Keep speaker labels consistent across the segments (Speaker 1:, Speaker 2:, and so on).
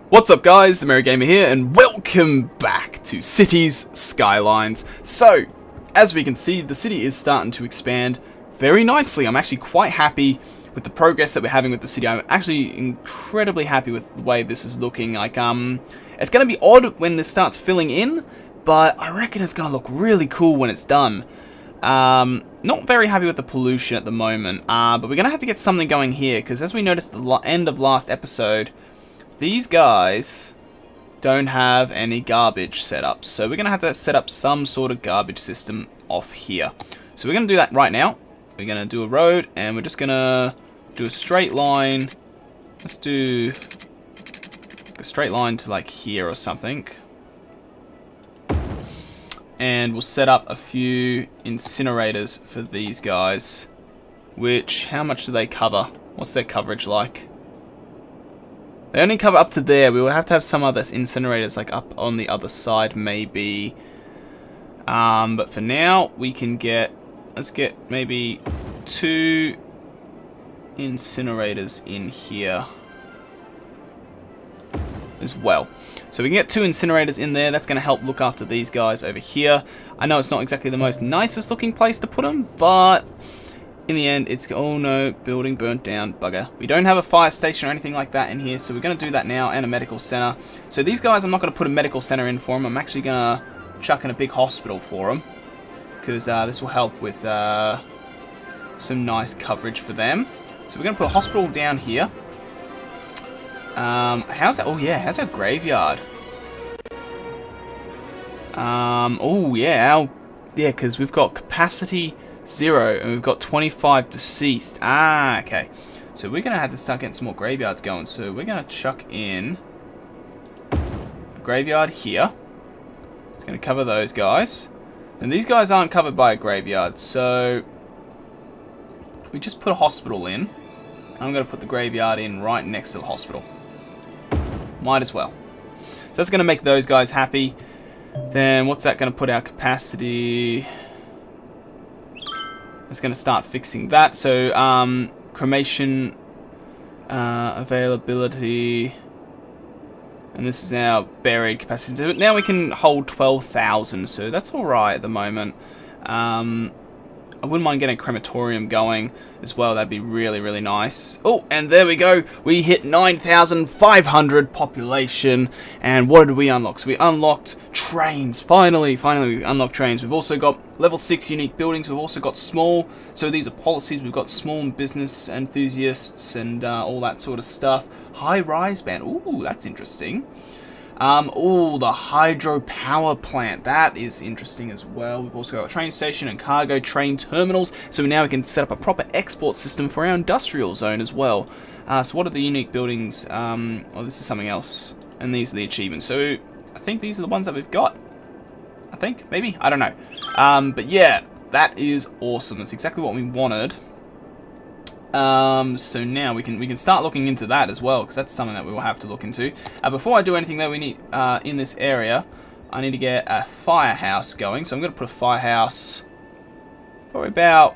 Speaker 1: What's up guys, TheMerryGamer here, and welcome back to Cities Skylines. So, as we can see, the city is starting to expand very nicely. I'm actually quite happy with the progress that we're having with the city. I'm actually incredibly happy with the way this is looking. Like, it's going to be odd when this starts filling in, but I reckon it's going to look really cool when it's done. Not very happy with the pollution at the moment, but we're going to have to get something going here, because as we noticed at the end of last episode, these guys don't have any garbage set up, so we're going to have to set up some sort of garbage system off here. So we're going to do that right now. We're going to do a road, and we're just going to do a straight line. Let's do a straight line to like here or something. And we'll set up a few incinerators for these guys. Which, how much do they cover? What's their coverage like? They only cover up to there. We will have to have some other incinerators like up on the other side maybe. But for now we can get, let's get maybe 2 incinerators in here as well. So we can get 2 incinerators in there. That's going to help look after these guys over here. I know it's not exactly the most nicest looking place to put them, but in the end, it's... Oh no, building burnt down, bugger. We don't have a fire station or anything like that in here, so we're going to do that now, and a medical center. So these guys, I'm not going to put a medical center in for them. I'm actually going to chuck in a big hospital for them, because this will help with some nice coverage for them. So we're going to put a hospital down here. How's that? Oh yeah, how's our graveyard? Oh yeah, yeah, because we've got capacity 0 and we've got 25 deceased. Ah, okay. So we're gonna have to start getting some more graveyards going. So we're gonna chuck in a graveyard here. It's gonna cover those guys. And these guys aren't covered by a graveyard, so we just put a hospital in. I'm gonna put the graveyard in right next to the hospital. Might as well. So that's gonna make those guys happy. Then what's that gonna put our capacity? It's going to start fixing that. So, cremation availability. And this is our buried capacity. But now we can hold 12,000. So that's alright at the moment. I wouldn't mind getting a crematorium going as well. That'd be really, really nice. Oh, and there we go. We hit 9,500 population. And what did we unlock? So we unlocked trains. Finally, we unlocked trains. We've also got level 6 unique buildings. We've also got small. So these are policies. We've got small business enthusiasts and all that sort of stuff. High-rise band. Ooh, that's interesting. Oh, the hydro power plant. That is interesting as well. We've also got a train station and cargo train terminals. So now we can set up a proper export system for our industrial zone as well. So what are the unique buildings? Oh, this is something else. And these are the achievements. So I think these are the ones that we've got. I think, maybe? I don't know. But yeah, that is awesome. That's exactly what we wanted. So now we can start looking into that as well, because that's something that we will have to look into. Before I do anything though, we need, in this area, I need to get a firehouse going. So I'm going to put a firehouse, probably about,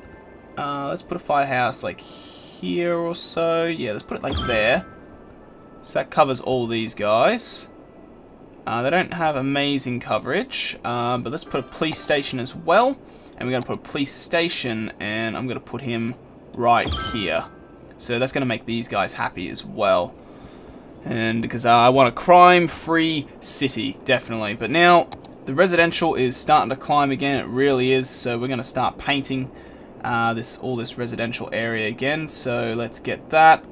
Speaker 1: let's put a firehouse like here or so. Yeah, let's put it like there. So that covers all these guys. They don't have amazing coverage, but let's put a police station as well. And we're going to put a police station, and I'm going to put him right here. So that's going to make these guys happy as well. And because I want a crime-free city, definitely. But now the residential is starting to climb again. It really is. So we're going to start painting all this residential area again. So let's get that.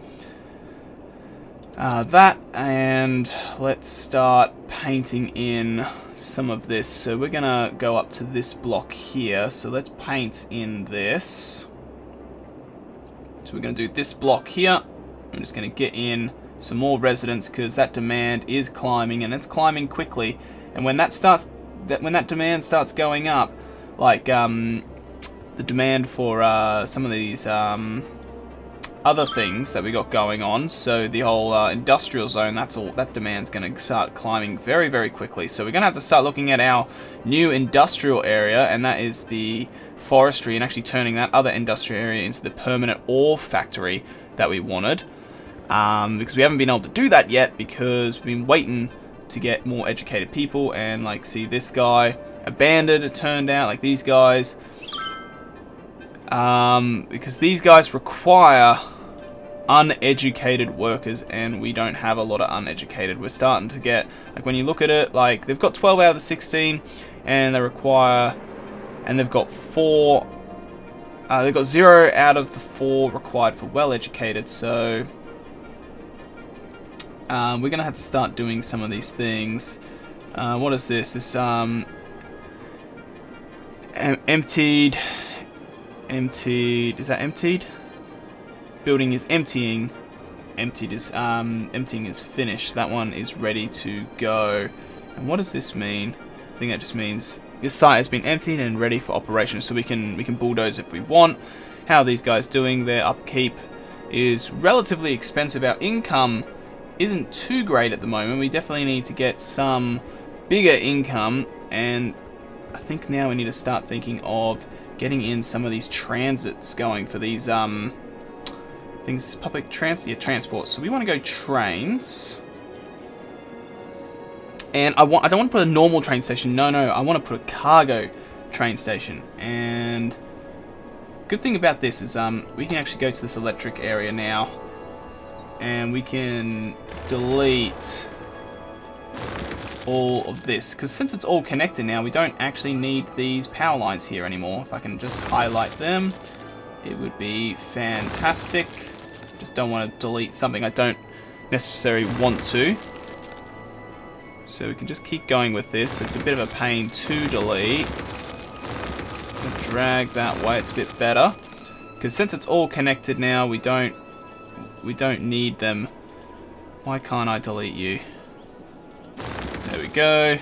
Speaker 1: And let's start painting in some of this. So we're going to go up to this block here. So let's paint in this. So we're going to do this block here. I'm just going to get in some more residents because that demand is climbing, and it's climbing quickly. And when that demand starts going up, like the demand for some of these other things that we got going on, so the whole industrial zone, that demand's going to start climbing very, very quickly. So we're going to have to start looking at our new industrial area, and that is the forestry, and actually turning that other industrial area into the permanent ore factory that we wanted. because we haven't been able to do that yet because we've been waiting to get more educated people. And like, see, this guy abandoned, it turned out, like these guys, because these guys require uneducated workers, and we don't have a lot of uneducated. We're starting to get, like, when you look at it, like they've got 12 out of the 16, and they require, and they've got 4. They've got 0 out of the 4 required for well-educated. So we're gonna have to start doing some of these things. What is this? This emptied. Is that emptied? Building is emptying. Emptied is emptying is finished. That one is ready to go. And what does this mean? I think that just means this site has been emptied and ready for operation. So we can bulldoze if we want. How are these guys doing? Their upkeep is relatively expensive. Our income isn't too great at the moment. We definitely need to get some bigger income, and I think now we need to start thinking of getting in some of these transits going for these things, public transport. So we want to go trains, and I don't want to put a normal train station. No, I want to put a cargo train station. And good thing about this is we can actually go to this electric area now, and we can delete all of this, because since it's all connected now, we don't actually need these power lines here anymore. If I can just highlight them, it would be fantastic. Just don't want to delete something I don't necessarily want to. So we can just keep going with this. It's a bit of a pain to delete. Drag that way, it's a bit better, because since it's all connected now, we don't need them. Why can't I delete you? There we go.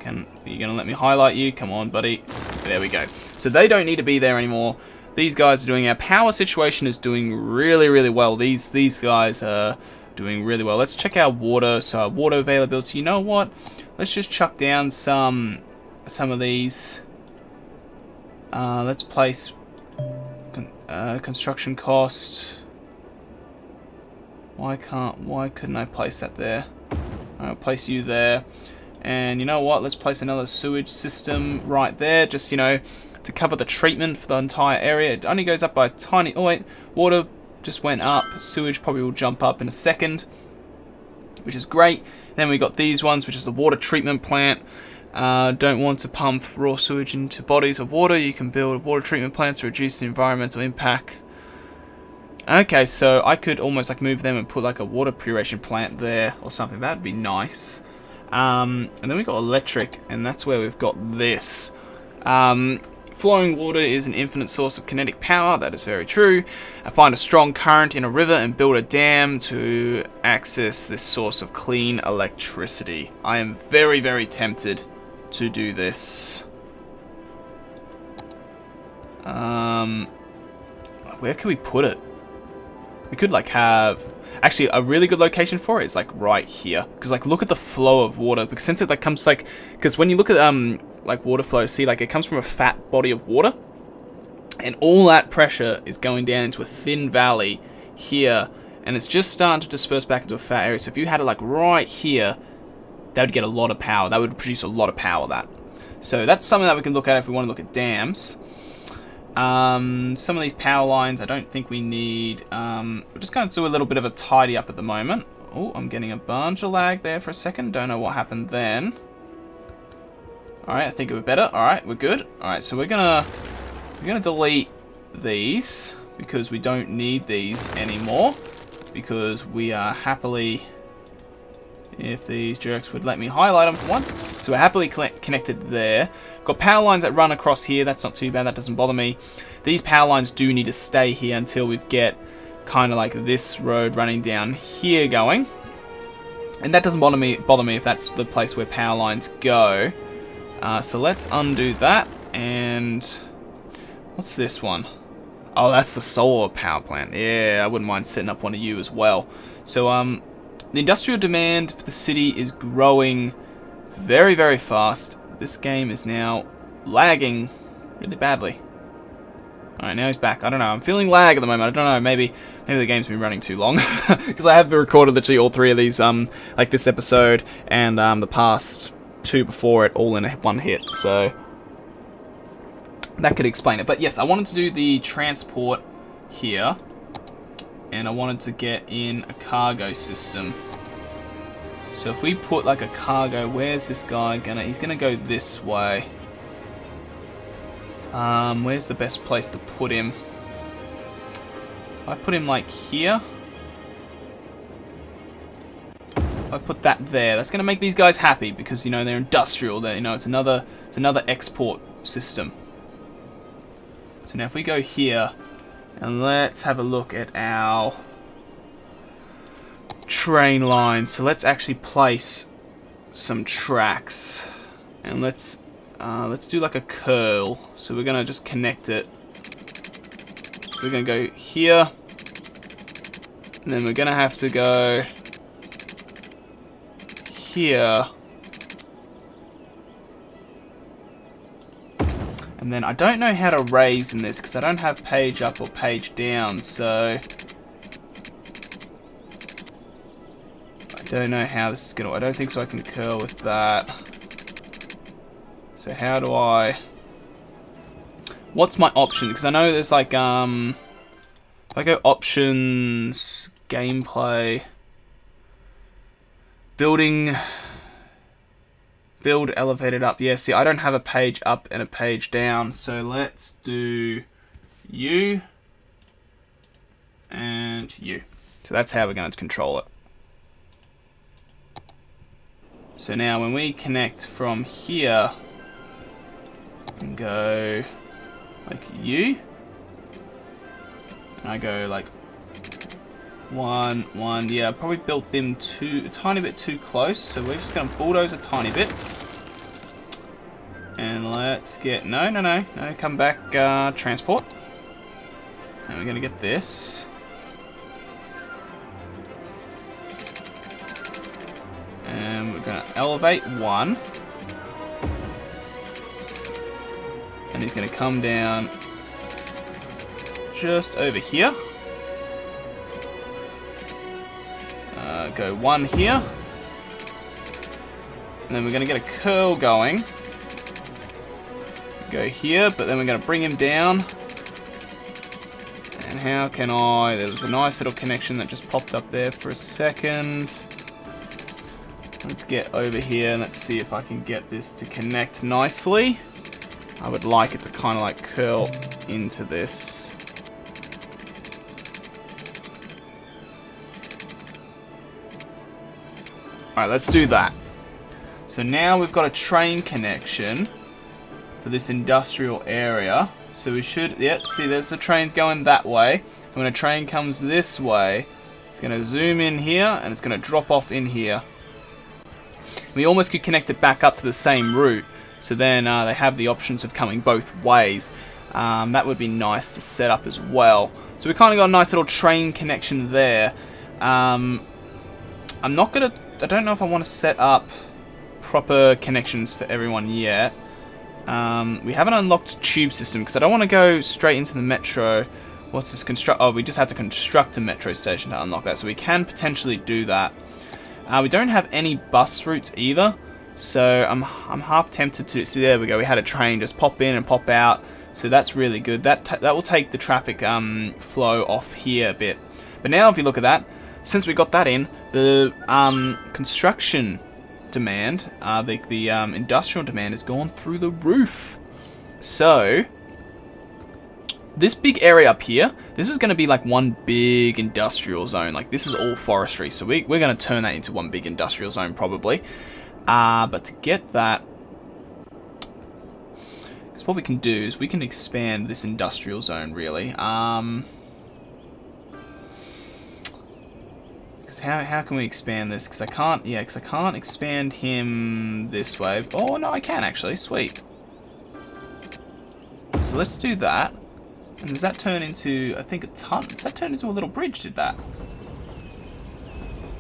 Speaker 1: Are you gonna let me highlight you? Come on, buddy. There we go. So they don't need to be there anymore. These guys are doing, our power situation is doing really, really well. These guys are doing really well. Let's check our water. So our water availability, you know what? Let's just chuck down some of these. Let's place construction cost. Why couldn't I place that there? I'll place you there. And you know what? Let's place another sewage system right there. Just, you know, to cover the treatment for the entire area. It only goes up by a tiny... Oh wait, water just went up. Sewage probably will jump up in a second, which is great. Then we got these ones, which is the water treatment plant. Don't want to pump raw sewage into bodies of water. You can build a water treatment plant to reduce the environmental impact. Okay, so I could almost like move them and put like a water puration plant there or something. That'd be nice. And then we've got electric, and that's where we've got this. Flowing water is an infinite source of kinetic power. That is very true. I find a strong current in a river and build a dam to access this source of clean electricity. I am very, very tempted to do this. Where can we put it? We could like have, actually a really good location for it is like right here, because like look at the flow of water, because since it like comes like, because when you look at like water flow, see, like it comes from a fat body of water, and all that pressure is going down into a thin valley here, and it's just starting to disperse back into a fat area. So if you had it like right here, that would get a lot of power. That would produce a lot of power. That, so that's something that we can look at if we want to look at dams. Some of these power lines I don't think we need. We're just going to do a little bit of a tidy up at the moment. Oh, I'm getting a bunch of lag there for a second. Don't know what happened then. Alright, I think we're better. Alright, we're good. Alright, so we're gonna delete these because we don't need these anymore, because we are happily, if these jerks would let me highlight them for once. So we're happily connected there. Got power lines that run across here. That's not too bad. That doesn't bother me. These power lines do need to stay here until we get kind of like this road running down here going. And that doesn't bother me if that's the place where power lines go. So let's undo that. And what's this one? Oh, that's the solar power plant. Yeah, I wouldn't mind setting up one of you as well. So the industrial demand for the city is growing very, very fast. This game is now lagging really badly. Alright, now he's back. I don't know. I'm feeling lag at the moment. I don't know. Maybe the game's been running too long. Because I have recorded literally all 3 of these, like this episode and the past 2 before it, all in one hit. So that could explain it. But yes, I wanted to do the transport here. And I wanted to get in a cargo system. So if we put like a cargo, where's this guy gonna... He's gonna go this way. Where's the best place to put him? I put him like here. I put that there. That's gonna make these guys happy because, you know, they're industrial. They're, you know, it's another export system. So now if we go here and let's have a look at our train line. So let's actually place some tracks and let's do like a curl. So we're gonna just connect it. We're gonna go here, and then we're gonna have to go here, and then I don't know how to raise in this because I don't have page up or page down, so I don't know how this is gonna. I don't think so. I can curl with that. So how do I... What's my option? Because I know there's like, if I go options, gameplay, building, build elevated up. Yeah, see, I don't have a page up and a page down. So let's do you and you. So that's how we're going to control it. So now when we connect from here, and go like you, and I go like 1, 1. Yeah, I probably built them a tiny bit too close, so we're just gonna bulldoze a tiny bit, and let's get no, come back, transport, and we're gonna get this, and we're gonna elevate 1. And he's going to come down just over here. Go 1 here. And then we're going to get a curl going. Go here, but then we're going to bring him down. And how can I... There was a nice little connection that just popped up there for a second. Let's get over here and let's see if I can get this to connect nicely. I would like it to kind of like curl into this. Alright, let's do that. So now we've got a train connection for this industrial area. So we should, yeah, see there's the trains going that way. And when a train comes this way, it's going to zoom in here and it's going to drop off in here. We almost could connect it back up to the same route. So then they have the options of coming both ways. That would be nice to set up as well. So we kind of got a nice little train connection there. I'm not going to... I don't know if I want to set up proper connections for everyone yet. We haven't unlocked tube system because I don't want to go straight into the metro. What's this construct? Oh, we just had to construct a metro station to unlock that. So we can potentially do that. We don't have any bus routes either. So I'm half tempted to... See, there we go. We had a train just pop in and pop out. So that's really good. That will take the traffic flow off here a bit. But now if you look at that, since we got that in, the construction demand, the industrial demand has gone through the roof. So this big area up here, this is going to be like one big industrial zone. Like this is all forestry. So we're going to turn that into one big industrial zone probably. But to get that, because what we can do is we can expand this industrial zone really. Because how can we expand this? Because I can't, yeah, because I can't expand him this way. Oh no, I can actually. Sweet. So let's do that. And does that turn into, I think a ton? Does that turn into a little bridge? Did that?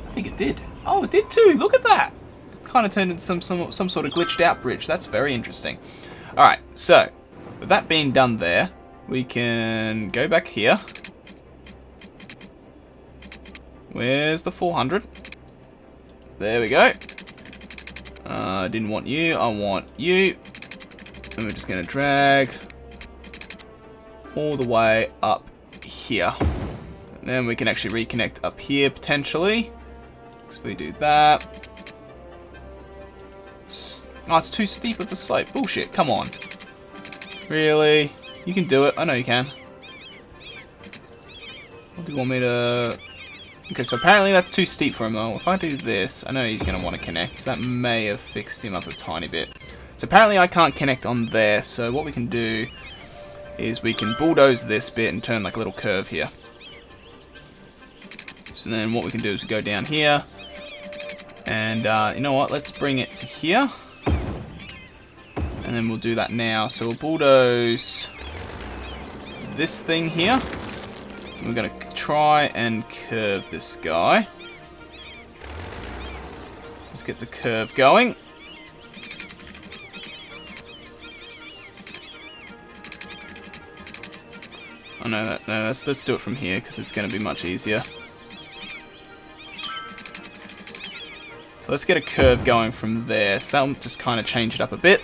Speaker 1: I think it did. Oh, it did too. Look at that. Kind of turned into some sort of glitched out bridge. That's very interesting. Alright, so with that being done there, we can go back here. Where's the 400? There we go. I didn't want you, I want you. And we're just going to drag all the way up here. And then we can actually reconnect up here, potentially. So if we do that. Oh, it's too steep of a slope. Bullshit, come on. Really? You can do it. I know you can. What do you want me to... Okay, so apparently that's too steep for him, though. If I do this, I know he's going to want to connect. So that may have fixed him up a tiny bit. So apparently I can't connect on there. So what we can do is we can bulldoze this bit and turn like a little curve here. So then what we can do is go down here. And you know what? Let's bring it to here. And then we'll do that now. So we'll bulldoze this thing here. We're going to try and curve this guy. Let's get the curve going. Oh no, let's do it from here because it's going to be much easier. So let's get a curve going from there. So that'll just kind of change it up a bit.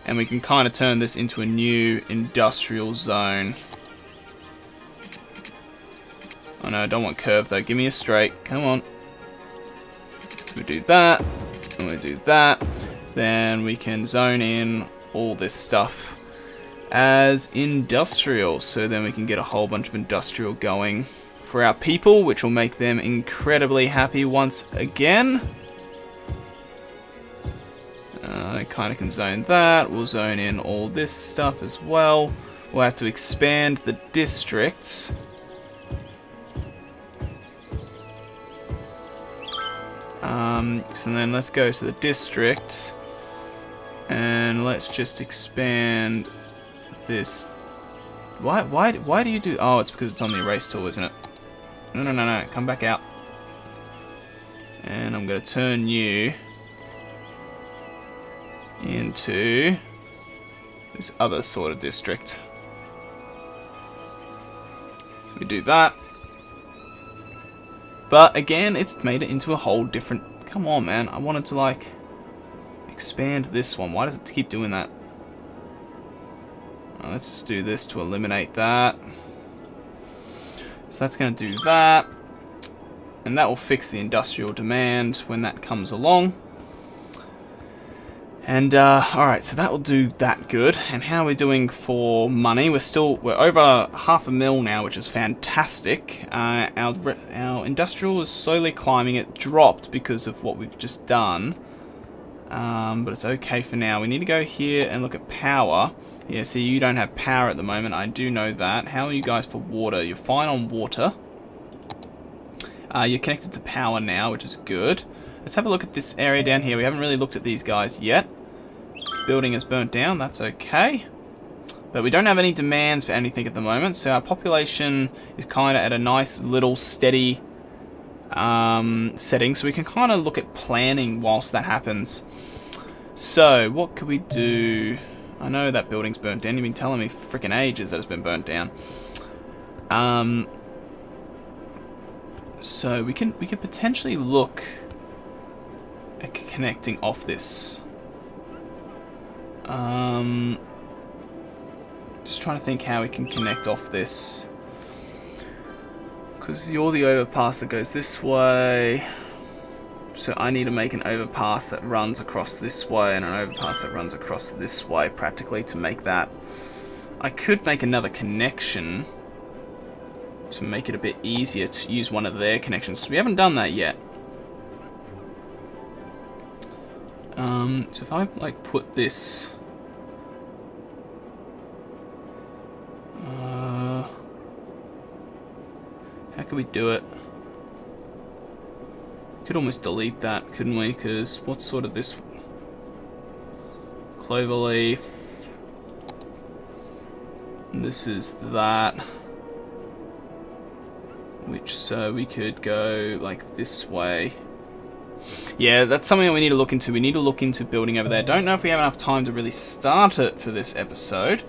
Speaker 1: And we can kind of turn this into a new industrial zone. Oh no, I don't want curve though. Give me a straight. Come on. So we do that. And we do that. Then we can zone in all this stuff as industrial. So then we can get a whole bunch of industrial going for our people, which will make them incredibly happy once again. I kind of can zone that. We'll zone in all this stuff as well. We'll have to expand the district. So then let's go to the district and let's just expand this. Why do you do? Oh, it's because it's on the erase tool, isn't it? No. Come back out. And I'm going to turn you into this other sort of district. So we do that. But again, it's made it into a whole different... Come on, man. I wanted to, like, expand this one. Why does it keep doing that? Let's just do this to eliminate that. So that's going to do that. And that will fix the industrial demand when that comes along. And, alright, so that will do that good. And how are we doing for money? We're over $500,000 now, which is fantastic. Our industrial is slowly climbing. It dropped because of what we've just done. But it's okay for now. We need to go here and look at power. Yeah, see, you don't have power at the moment. I do know that. How are you guys for water? You're fine on water. You're connected to power now, which is good. Let's have a look at this area down here. We haven't really looked at these guys yet. Building is burnt down. That's okay. But we don't have any demands for anything at the moment. So our population is kind of at a nice little steady setting. So we can kind of look at planning whilst that happens. So what could we do? I know that building's burnt down. You've been telling me freaking ages that it's been burnt down. So we can potentially look at connecting off this. Just trying to think how we can connect off this. Because you're the overpass that goes this way. So I need to make an overpass that runs across this way and an overpass that runs across this way practically to make that. I could make another connection to make it a bit easier to use one of their connections, because we haven't done that yet. So if I like put this how could we do it? Could almost delete that, couldn't we? Because what's sort of this cloverleaf, and this is that, which so we could go like this way. Yeah, that's something that we need to look into. We need to look into building over there. Don't know if we have enough time to really start it for this episode.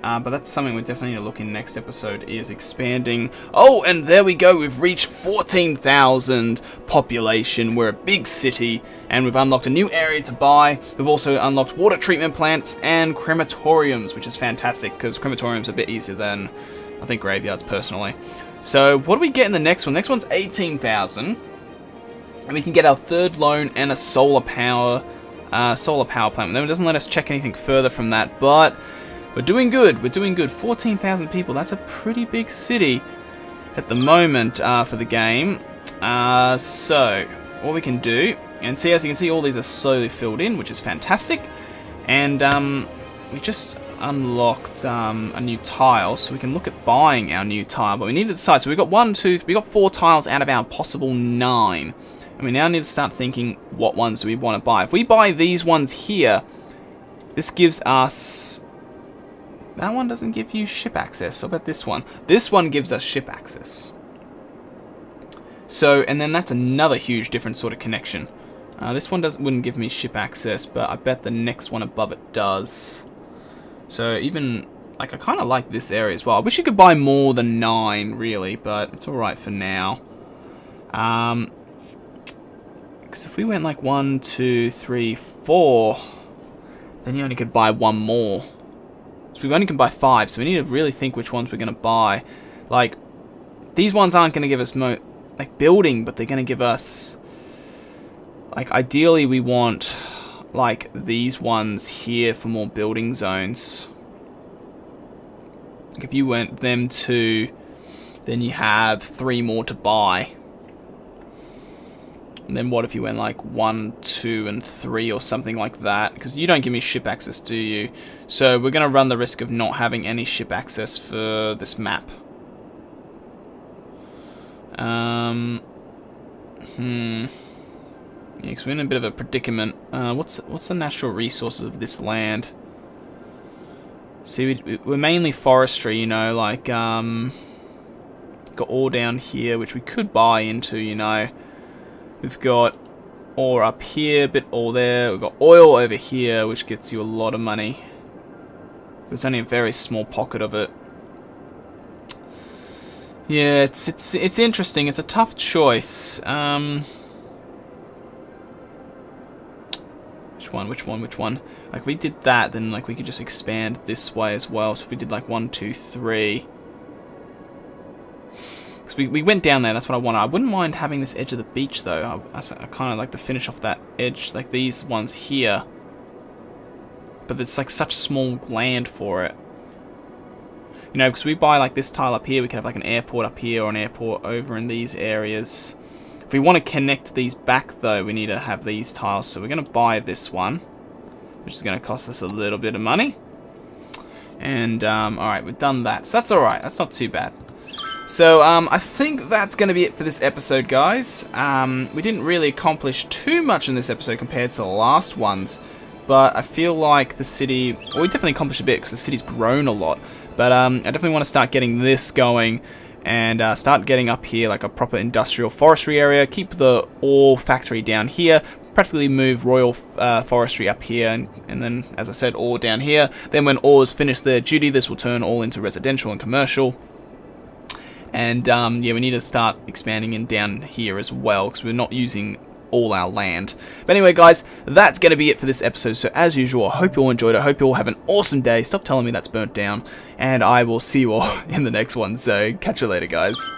Speaker 1: But that's something we definitely need to look in next episode, is expanding. Oh, and there we go. We've reached 14,000 population. We're a big city, and we've unlocked a new area to buy. We've also unlocked water treatment plants and crematoriums, which is fantastic, because crematoriums are a bit easier than, I think, graveyards, personally. So, what do we get in the next one? The next one's 18,000. And we can get our third loan and a solar power plant. Then it doesn't let us check anything further from that, but we're doing good. We're doing good. 14,000 people. That's a pretty big city at the moment for the game. So, what we can do, and see, as you can see, all these are slowly filled in, which is fantastic. And we just unlocked a new tile, so we can look at buying our new tile. But we need to decide. So we got 4 tiles out of our possible 9. And we now need to start thinking, what ones do we want to buy? If we buy these ones here, this gives us... That one doesn't give you ship access. What about this one? This one gives us ship access. So, and then that's another huge different sort of connection. This one wouldn't give me ship access, but I bet the next one above it does. So even, like, I kind of like this area as well. I wish you could buy more than 9, really, but it's alright for now. Because if we went like 1, 2, 3, 4, then you only could buy 1 more. So we only can buy 5, so we need to really think which ones we're going to buy. Like, these ones aren't going to give us like building, but they're going to give us, like, ideally we want like these ones here for more building zones. Like if you went them 2, then you have 3 more to buy. And then what if you went like 1, 2, and 3 or something like that? Because you don't give me ship access, do you? So we're going to run the risk of not having any ship access for this map. Yeah, because we're in a bit of a predicament. What's the natural resources of this land? See, we're mainly forestry, you know, like, got ore down here, which we could buy into, you know. We've got ore up here, bit ore there. We've got oil over here, which gets you a lot of money. There's only a very small pocket of it. Yeah, it's interesting. It's a tough choice. Which one? Like, if we did that, then like we could just expand this way as well. So if we did like 1, 2, 3. Because we went down there, that's what I wanted. I wouldn't mind having this edge of the beach, though. I kind of like to finish off that edge, like these ones here. But it's like such small land for it. You know, because we buy like this tile up here, we could have like an airport up here or an airport over in these areas. If we want to connect these back, though, we need to have these tiles. So we're going to buy this one, which is going to cost us a little bit of money. And, alright, we've done that. So that's alright. That's not too bad. So, I think that's going to be it for this episode, guys. We didn't really accomplish too much in this episode compared to the last ones. But I feel like the city... Well, we definitely accomplished a bit because the city's grown a lot. But I definitely want to start getting this going. And start getting up here like a proper industrial forestry area. Keep the ore factory down here. Practically move royal forestry up here. And then, as I said, ore down here. Then when ores finish their duty, this will turn all into residential and commercial. And, yeah, we need to start expanding in down here as well, because we're not using all our land. But anyway, guys, that's going to be it for this episode. So, as usual, I hope you all enjoyed it. I hope you all have an awesome day. Stop telling me that's burnt down. And I will see you all in the next one. So, catch you later, guys.